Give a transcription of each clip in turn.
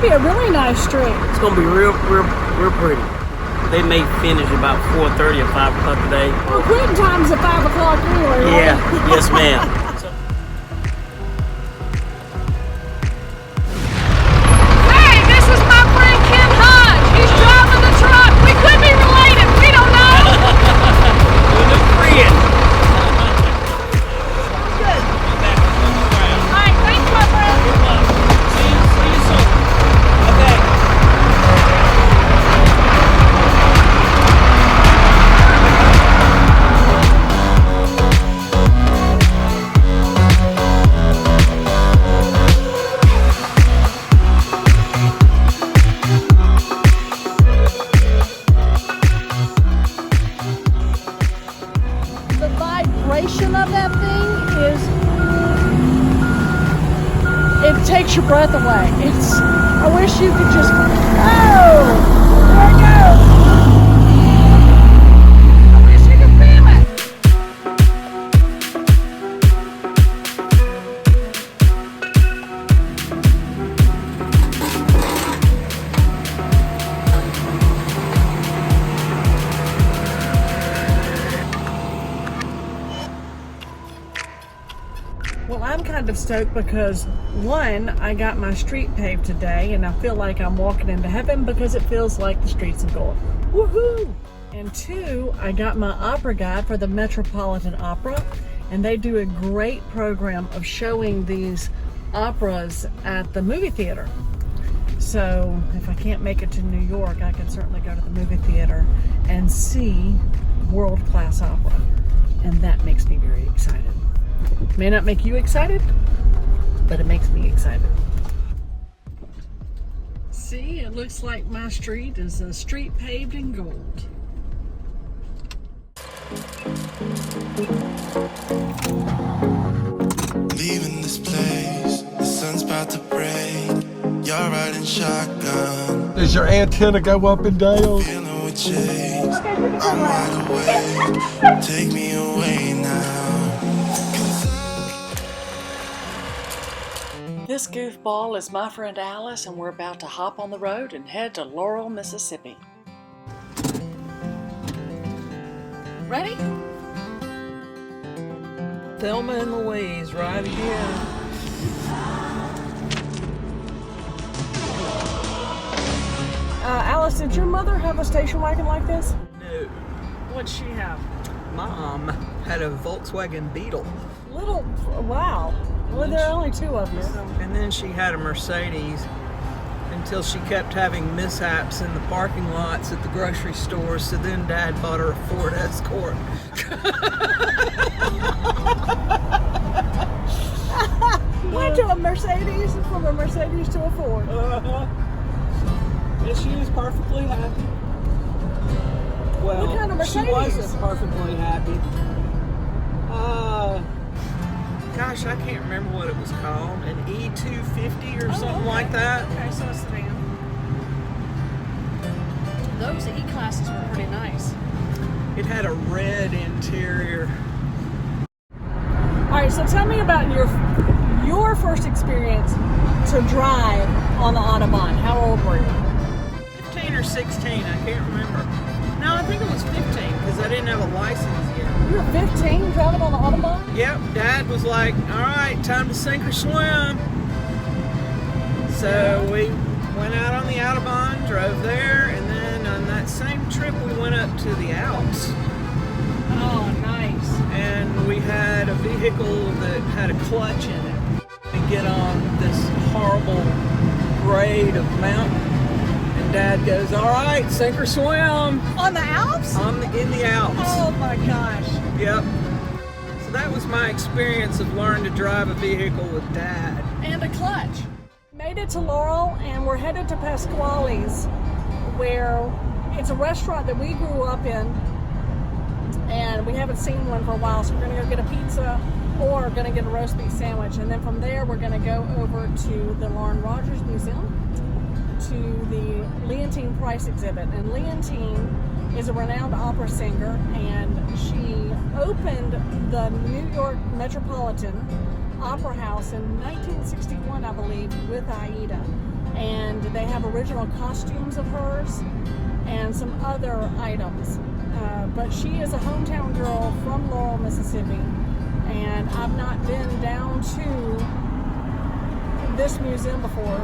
be a really nice street. It's gonna be real pretty. They may finish about 4:30 or 5 o'clock today. Well, quitting time's at 5 o'clock anyway, right? Yeah, yes ma'am. Hey, this is my friend Ken Hodge. He's driving the truck. We could be related. We don't know. We're the friends. Good. All right, thanks, my friend. Good luck. See you soon. Okay. The vibration of that thing is, it takes your breath away. I wish you could just, oh, there it goes. I wish you could feel it. Well, I'm kind of stoked because, one, I got my street paved today and I feel like I'm walking into heaven because it feels like the streets of gold. Woohoo! And two, I got my opera guide for the Metropolitan Opera, and they do a great program of showing these operas at the movie theater. So if I can't make it to New York, I can certainly go to the movie theater and see world-class opera. And that makes me very excited. May not make you excited, but it makes me excited. See, it looks like my street is a street paved in gold. Leaving this place, the sun's about to break. You're riding shotgun. Does your antenna go up and down? Feeling with chase. I'm wide awake. Take me away now. This goofball is my friend Alice, and we're about to hop on the road and head to Laurel, Mississippi. Ready? Thelma and Louise, right again. Alice, did your mother have a station wagon like this? No. What'd she have? Mom had a Volkswagen Beetle. Wow. Well, there are only two of you. And then she had a Mercedes until she kept having mishaps in the parking lots at the grocery stores. So then Dad bought her a Ford Escort. Went to a Mercedes, from a Mercedes to a Ford. And she was perfectly happy. Well, What kind of Mercedes? she wasn't perfectly happy. Gosh, I can't remember what it was called. An E250 or something like that. Okay, so a sedan. Those E-classes were pretty nice. It had a red interior. All right, so tell me about your first experience to drive on the Autobahn. How old were you? 15 or 16, I can't remember. No, I think it was 15 because I didn't have a license yet. You were 15 driving on the Autobahn? Yep, Dad was like, all right, time to sink or swim. So we went out on the Autobahn, drove there, and then on that same trip we went up to the Alps. Oh, nice. And we had a vehicle that had a clutch in it. And get on this horrible grade of mountain. And Dad goes, all right, sink or swim. On the Alps? In the Alps. Oh my gosh. Yep. So that was my experience of learning to drive a vehicle with Dad. And a clutch. Made it to Laurel, and we're headed to Pasquale's, where it's a restaurant that we grew up in, and we haven't seen one for a while, so we're gonna go get a pizza or we're gonna get a roast beef sandwich, and then from there we're gonna go over to the Lauren Rogers Museum, to the Leontyne Price exhibit. And Leontyne is a renowned opera singer, and she opened the New York Metropolitan Opera House in 1961, I believe, with Aida. and they have original costumes of hers and some other items. But she is a hometown girl from Laurel, Mississippi, and I've not been down to this museum before,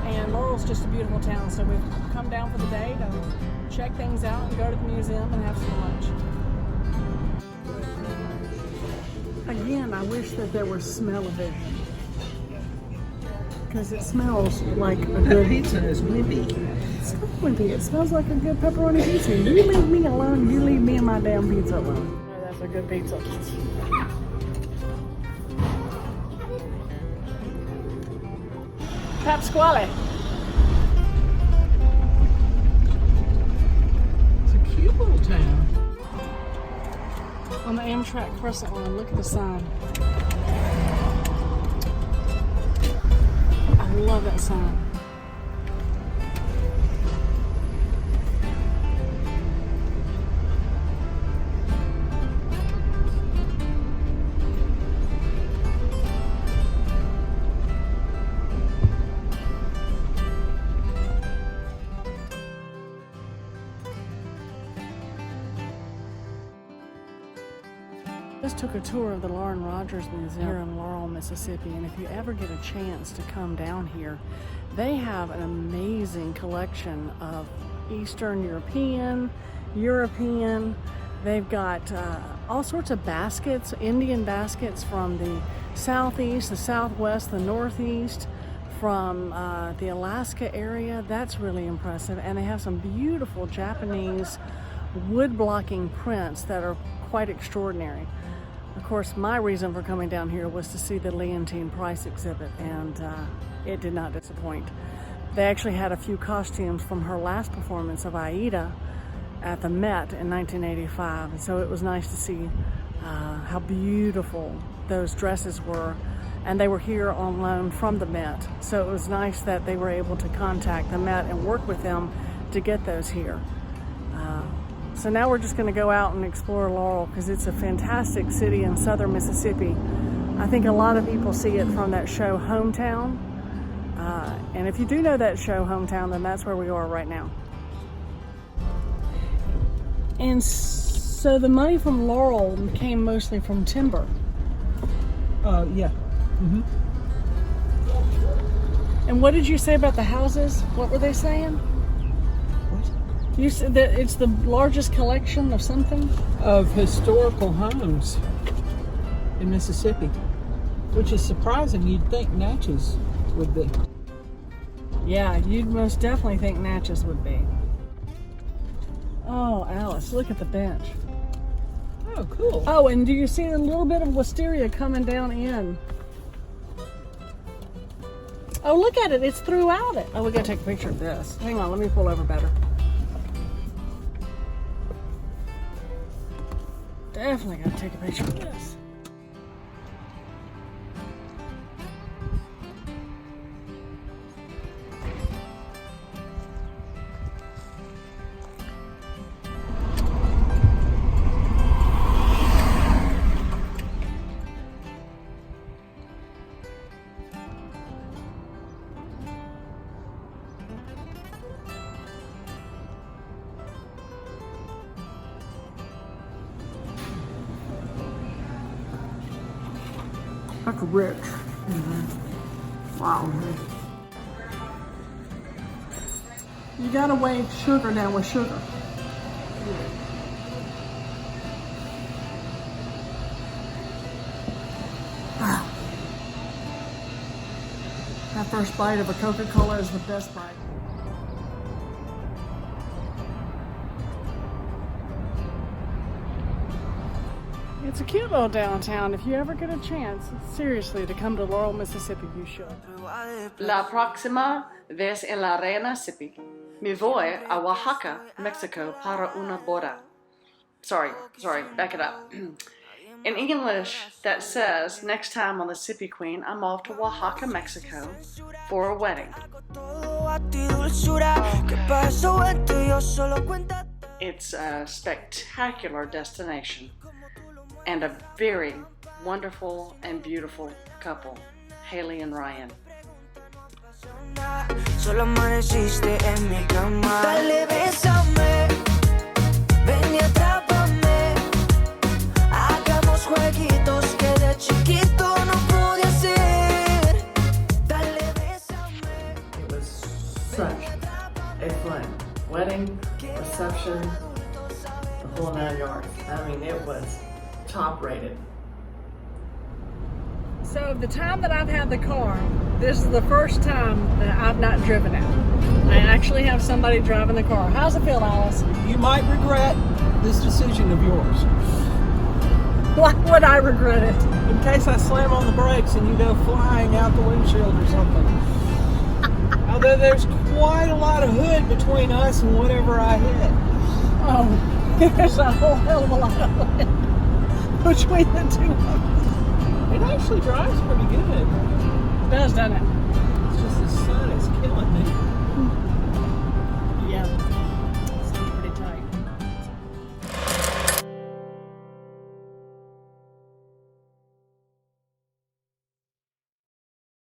and Laurel's just a beautiful town, so we've come down for the day to check things out and go to the museum and have some lunch. Again, I wish that there was smell-o-vision, because it smells like a good pizza is wimpy. It's not wimpy. It smells like a good pepperoni pizza. You leave me alone. You leave me and my damn pizza alone. Oh, that's a good pizza. Pasquale. It's a cute little town. On the Amtrak Crescent line, look at the sign. I love that sign. Just took a tour of the Lauren Rogers Museum here in Laurel, Mississippi, and if you ever get a chance to come down here, they have an amazing collection of Eastern European, they've got all sorts of baskets, Indian baskets from the southeast, the southwest, the northeast, from the Alaska area. That's really impressive, and they have some beautiful Japanese wood blocking prints that are quite extraordinary. Of course, my reason for coming down here was to see the Leontyne Price exhibit, and it did not disappoint. They actually had a few costumes from her last performance of Aida at the Met in 1985, and so it was nice to see how beautiful those dresses were, and they were here on loan from the Met, so it was nice that they were able to contact the Met and work with them to get those here. So now we're just going to go out and explore Laurel, because it's a fantastic city in southern Mississippi. I think a lot of people see it from that show Hometown, and if you do know that show Hometown, then that's where we are right now. And so the money from Laurel came mostly from timber. Yeah. Mm-hmm. And what did you say about the houses? What were they saying? You said that it's the largest collection of something? Of historical homes in Mississippi, which is surprising. You'd think Natchez would be. Yeah, you'd most definitely think Natchez would be. Oh, Alice, look at the bench. Oh, cool. Oh, and do you see a little bit of wisteria coming down in? Oh, look at it. It's throughout it. Oh, we gotta take a picture of this. Hang on, let me pull over better. Definitely gotta take a picture of this. That's rich. Mm-hmm. Wow. You gotta weigh sugar down with sugar. Wow. That first bite of a Coca-Cola is the best bite. It's a cute little downtown. If you ever get a chance, seriously, to come to Laurel, Mississippi, you should. La próxima vez en la reina Sippi, me voy a Oaxaca, Mexico, para una boda. Sorry, back it up. In English, that says, next time on the Sippi Queen, I'm off to Oaxaca, Mexico, for a wedding. It's a spectacular destination, and a very wonderful and beautiful couple, Haley and Ryan. Solo amaneciste en mi cama. Dale, bésame, ven y atrápame. Hagamos jueguitos que de chiquito no pude hacer. Dale, bésame. It was such a fun wedding, reception, the whole 9 yards. I mean, it was top rated. So the time that I've had the car, this is the first time that I've not driven it. I actually have somebody driving the car. How's it feel, Alice? You might regret this decision of yours. Why would I regret it? In case I slam on the brakes and you go flying out the windshield or something. Although there's quite a lot of hood between us and whatever I hit. Oh, there's a whole hell of a lot of it between the two of us. It actually drives pretty good. It does, doesn't it? It's just the sun is killing me.